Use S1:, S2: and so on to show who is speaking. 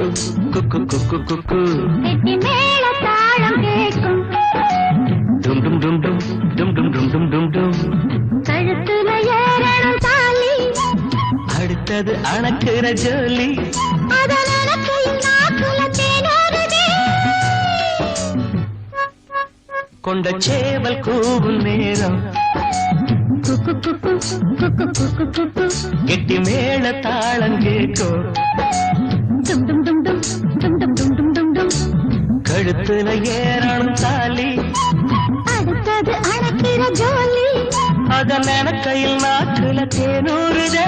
S1: குக்கு குக்கு குக்கு குக்கு
S2: வெட்டி மேல தாளம் கேட்கும்
S1: டும் டும் டும் டும் டும் டும் டும் டும் டும் டும்
S2: கழுத்துல ஏறணும் தாலி
S1: அடுத்தது அணக்குற ஜோலி
S2: அதன் அணக்கையில் நாக்குல தேனோருதே
S1: கொண்ட சேவல் கூவும் நேரம்
S2: குக்கு குக்கு குக்கு குக்கு குக்கு
S1: கெட்டி மேல தாளம் கேட்கும்
S2: டும் டும் டும் டும் டும் டும் டும் டும் டும் டும்
S1: கழுத்துல ஏறணும் தாலி
S2: அடுத்தது அணக்கிற ஜோலி
S1: அதன் கையில் நாக்குல தேனூறுதே